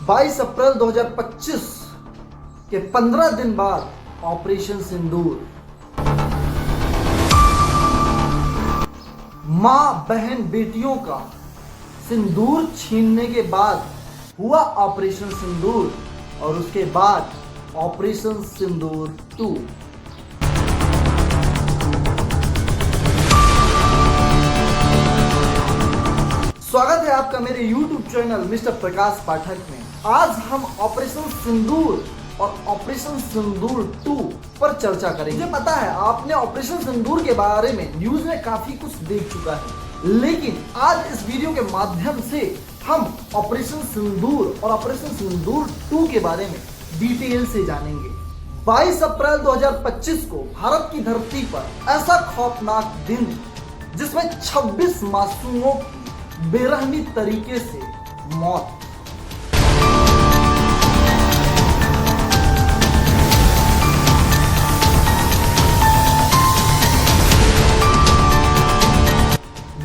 22 अप्रैल 2025 के 15 दिन बाद ऑपरेशन सिंदूर। मां बहन बेटियों का सिंदूर छीनने के बाद हुआ ऑपरेशन सिंदूर और उसके बाद ऑपरेशन सिंदूर 2। स्वागत है आपका मेरे YouTube चैनल मिस्टर प्रकाश पाठक में। आज हम ऑपरेशन सिंदूर और ऑपरेशन सिंदूर 2 पर चर्चा करेंगे। मुझे पता है आपने ऑपरेशन सिंदूर के बारे में न्यूज में काफी कुछ देख चुका है, लेकिन आज इस वीडियो के माध्यम से हम ऑपरेशन सिंदूर और ऑपरेशन सिंदूर 2 के बारे में डिटेल से जानेंगे। 22 अप्रैल 2025 को भारत की धरती पर ऐसा खौफनाक दिन जिसमें 26 मासूमों की बेरहमी तरीके से मौत।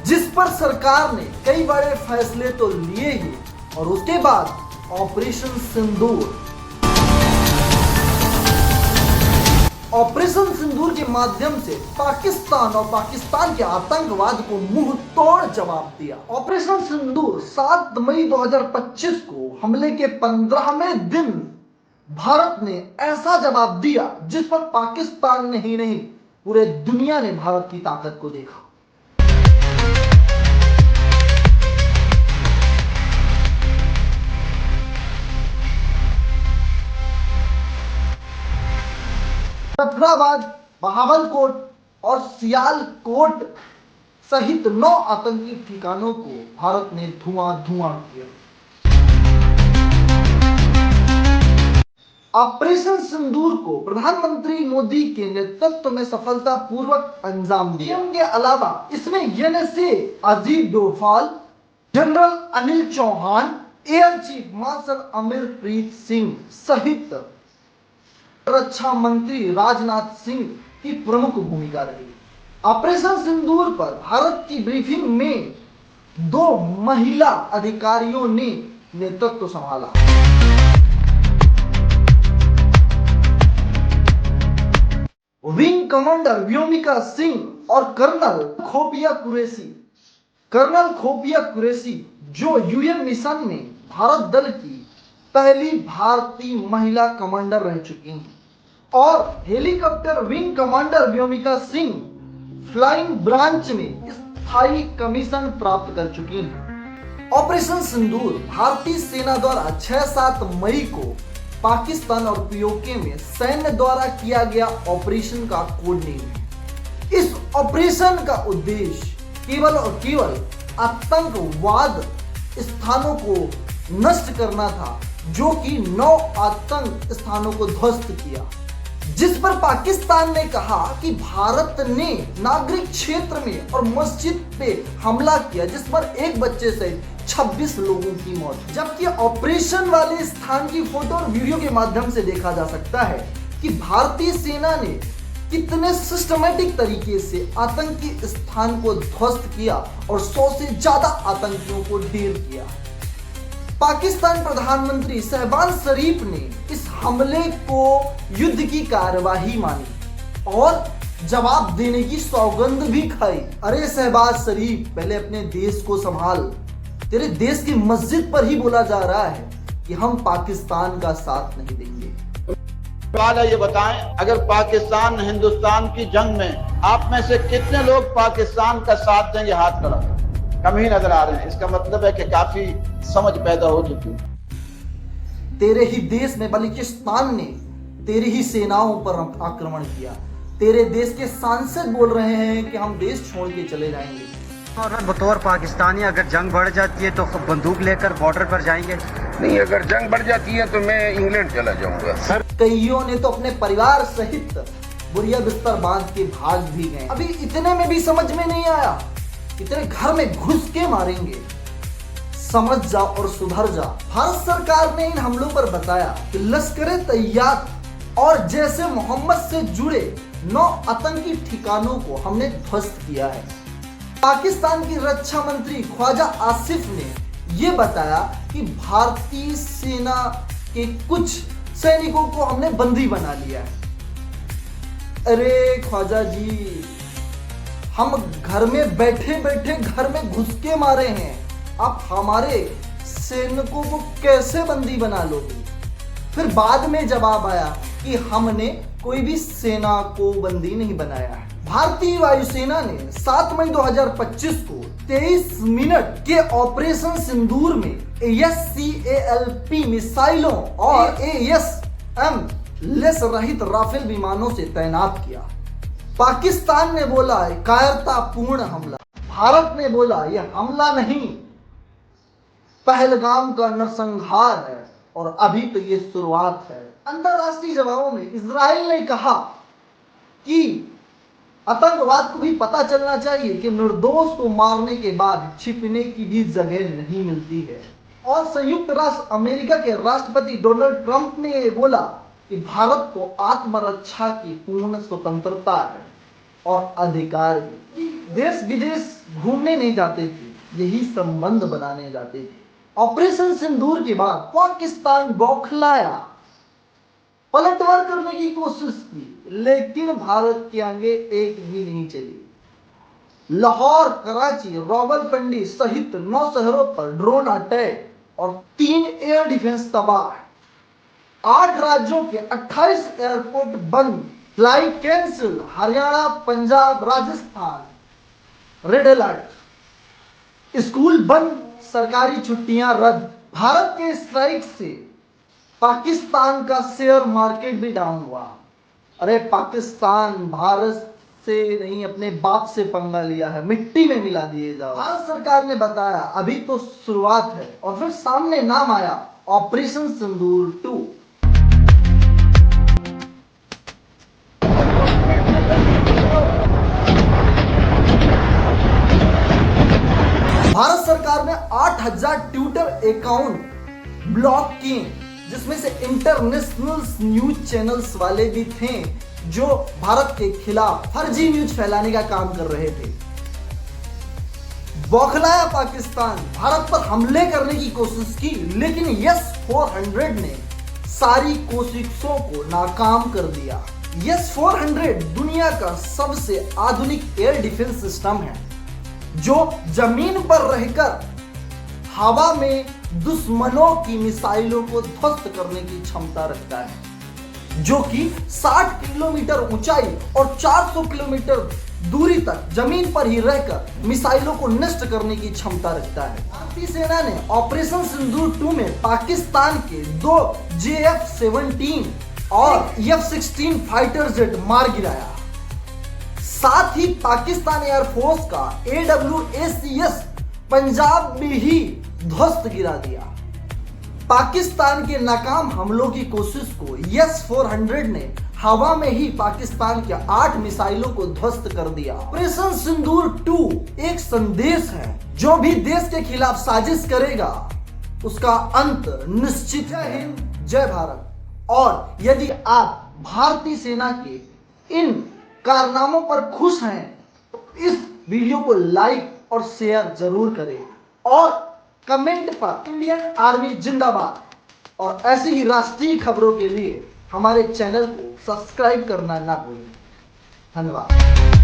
जिस पर सरकार ने कई बड़े फैसले तो लिए ही और उसके बाद ऑपरेशन सिंदूर। ऑपरेशन सिंदूर के माध्यम से पाकिस्तान और पाकिस्तान के आतंकवाद को मुंह तोड़ जवाब दिया। ऑपरेशन सिंदूर 7 मई 2025 को हमले के 15वें दिन भारत ने ऐसा जवाब दिया जिस पर पाकिस्तान ने ही नहीं पूरे दुनिया ने भारत की ताकत को देखा। जफराबाद, बहावलकोट और सियालकोट सहित 9 आतंकी ठिकानों को भारत ने धुआं किया। ऑपरेशन सिंदूर को प्रधानमंत्री मोदी के नेतृत्व में सफलतापूर्वक अंजाम दिया। के अलावा इसमें NSA Ajit Doval, general Anil Chauhan, air chief marshal Amarpreet Singh सहित रक्षा मंत्री राजनाथ सिंह की प्रमुख भूमिका रही। ऑपरेशन सिंदूर पर भारत की ब्रीफिंग में 2 महिला अधिकारियों ने नेतृत्व संभाला। विंग कमांडर व्योमिका सिंह और कर्नल खोफिया कुरैशी जो यूएन मिशन में भारत दल की पहली भारतीय महिला कमांडर रह चुकी हैं, और helicopter wing commander Vyomika Singh flying branch में स्थायी कमीशन प्राप्त कर चुकी हैं। ऑपरेशन सिंदूर भारतीय सेना द्वारा 6-7 मई को पाकिस्तान और पीओके में सैन्य द्वारा किया गया ऑपरेशन का कोड नेम है। इस ऑपरेशन का उद्देश्य केवल और केवल आतंकवाद स्थानों को नष्ट करना था, जो कि 9 आतंक स्थानों को ध्वस्त किया, जिस पर पाकिस्तान ने कहा कि भारत ने नागरिक क्षेत्र में और मस्जिद पे हमला किया, जिस पर एक बच्चे से 26 लोगों की मौत। जबकि ऑपरेशन वाले स्थान की फोटो और वीडियो के माध्यम से देखा जा सकता है कि भारतीय सेना ने कितने सिस्टमैटिक तरीके से आतंकी स्थान को ध्वस्त किया और 100 से ज्यादा आतंकियों को ढेर किया। पाकिस्तान प्रधानमंत्री शहबाज शरीफ ने इस हमले को युद्ध की कार्यवाही मानी और जवाब देने की सौगंध भी खाई। अरे शहबाज शरीफ, पहले अपने देश को संभाल। तेरे देश की मस्जिद पर ही बोला जा रहा है कि हम पाकिस्तान का साथ नहीं देंगे। सवाल है, ये बताएं, अगर पाकिस्तान हिंदुस्तान की जंग में आप में से कितने लोग पाकिस्तान का साथ देंगे? हाथ खड़ा। कम ही नजर आ रहे हैं। इसका मतलब है कि काफी समझ पैदा हो चुकी है। तेरे ही देश में बलूचिस्तान ने तेरी ही सेनाओं पर आक्रमण किया। तेरे देश के सांसद बोल रहे हैं कि हम देश छोड़ के चले जाएंगे। और बतौर पाकिस्तानी अगर जंग बढ़ जाती है तो बंदूक लेकर बॉर्डर पर जाएंगे? नहीं, अगर जंग बढ़ जाती है तो मैं इंग्लैंड चला जाऊंगा। सर, कईयों ने तो अपने परिवार सहित बुरिया बिस्तर बांध के भाग भी गए। अभी इतने में भी समझ में नहीं आया, तेरे घर में घुस के मारेंगे। समझ जा और सुधर जा। भारत सरकार ने इन हमलों पर बताया कि लश्कर-ए-तैयबा और जैसे मोहम्मद से जुड़े 9 आतंकी ठिकानों को हमने ध्वस्त किया है। पाकिस्तान की रक्षा मंत्री ख्वाजा आसिफ ने ये बताया कि भारतीय सेना के कुछ सैनिकों को हमने बंदी बना लिया है। अरे ख्वाजा जी, हम घर में बैठे बैठे घर में घुस के मारे हैं, आप हमारे सैनिकों को कैसे बंदी बना लोगे? फिर बाद में जवाब आया कि हमने कोई भी सेना को बंदी नहीं बनाया है। भारतीय वायुसेना ने 7 मई 2025 को 23 मिनट के ऑपरेशन सिंदूर में ASCALP मिसाइलों और ASM लेस रहित राफेल विमानों से तैनात किया। पाकिस्तान ने बोला कायरतापूर्ण हमला, भारत ने बोला यह हमला नहीं, पहलगाम का नरसंहार है और अभी तो ये शुरुआत है। अंतरराष्ट्रीय जवाबों में इजराइल ने कहा कि आतंकवाद को भी पता चलना चाहिए कि निर्दोष को मारने के बाद छिपने की भी जगह नहीं मिलती है। और संयुक्त राष्ट्र अमेरिका के राष्ट्रपति डोनाल्ड ट्रंप ने ये बोला कि भारत को आत्मरक्षा की पूर्ण स्वतंत्रता है और अधिकार भी। देश विदेश घूमने नहीं जाते थे, यही संबंध बनाने जाते थे। ऑपरेशन सिंदूर के बाद पाकिस्तान बौखलाया, पलटवार करने की कोशिश की, लेकिन भारत के आगे एक भी नहीं चली। लाहौर, कराची, रावलपिंडी सहित 9 शहरों पर ड्रोन अटैक और 3 एयर डिफेंस तबाह। 8 राज्यों के 28 एयरपोर्ट बंद, flight cancel, Haryana, Punjab, Rajasthan red alert, school बंद, सरकारी छुट्टियां रद्द। भारत के स्ट्राइक से पाकिस्तान का शेयर मार्केट भी डाउन हुआ। अरे पाकिस्तान भारत से नहीं अपने बाप से पंगा लिया है, मिट्टी में मिला दिए जाओ। भारत सरकार ने बताया अभी तो शुरुआत है और फिर सामने नाम आया ऑपरेशन सिंदूर 2। भारत सरकार ने 8000 ट्विटर अकाउंट ब्लॉक किए, जिसमें से इंटरनेशनल न्यूज चैनल्स वाले भी थे जो भारत के खिलाफ फर्जी न्यूज फैलाने का काम कर रहे थे। बौखलाया पाकिस्तान, भारत पर हमले करने की कोशिश की, लेकिन S-400 ने सारी कोशिशों को नाकाम कर दिया। S-400 दुनिया का सबसे आधुनिक एयर डिफेंस सिस्टम है जो जमीन पर रहकर हवा में दुश्मनों की मिसाइलों को ध्वस्त करने की क्षमता रखता है, जो कि 60 किलोमीटर ऊंचाई और 400 किलोमीटर दूरी तक जमीन पर ही रहकर मिसाइलों को नष्ट करने की क्षमता रखता है। भारतीय सेना ने ऑपरेशन सिंदूर 2 में पाकिस्तान के 2 JF-17 और F-16 फाइटर जेट मार गिराया। साथ ही पाकिस्तान एयरफोर्स का AWACS पंजाब में ही ध्वस्त गिरा दिया। पाकिस्तान के नाकाम हमलों की कोशिश को S-400 ने हवा में ही पाकिस्तान के 8 मिसाइलों को ध्वस्त कर दिया। ऑपरेशन सिंदूर 2 एक संदेश है, जो भी देश के खिलाफ साजिश करेगा उसका अंत निश्चित। जय हिंद, जय भारत। और यदि आप भारतीय सेना के इन कारनामों पर खुश हैं तो इस वीडियो को लाइक और शेयर जरूर करें और कमेंट पर इंडियन आर्मी जिंदाबाद और ऐसी ही राष्ट्रीय खबरों के लिए हमारे चैनल को सब्सक्राइब करना ना भूलें। धन्यवाद।